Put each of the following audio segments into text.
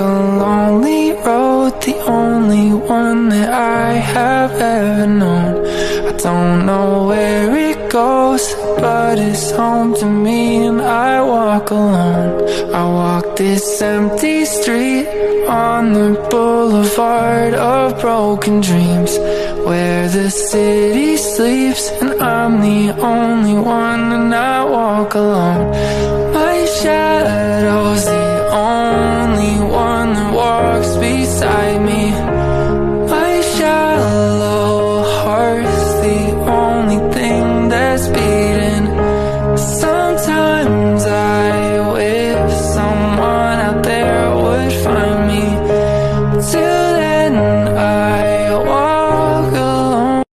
a lonely road, the only one that I have ever known. I don't know where it goes, but it's home to me, and I walk alone. I walk this empty street on the boulevard of broken dreams, where the city sleeps and I'm the only one, and I walk alone. My shadow's the only one that walks beside me. My shallow heart's the only thing that's beating. Sometimes I wish someone out there would find me. Till then I walk alone.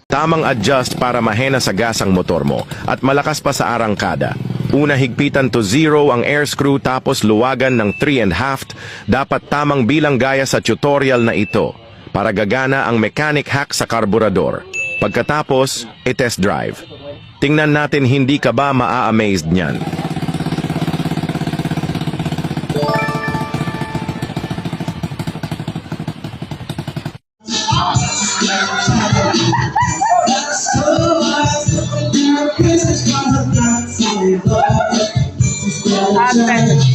Tamang adjust para mahena sa gas ang motor mo at malakas pa sa arangkada. Una higpitan to 0 ang air screw tapos luwagan ng 3.5. Dapat tamang bilang gaya sa tutorial na ito para gagana ang mechanic hack sa karburador. Pagkatapos, i-test drive. Tingnan natin hindi ka ba maa-amazed niyan. Advent.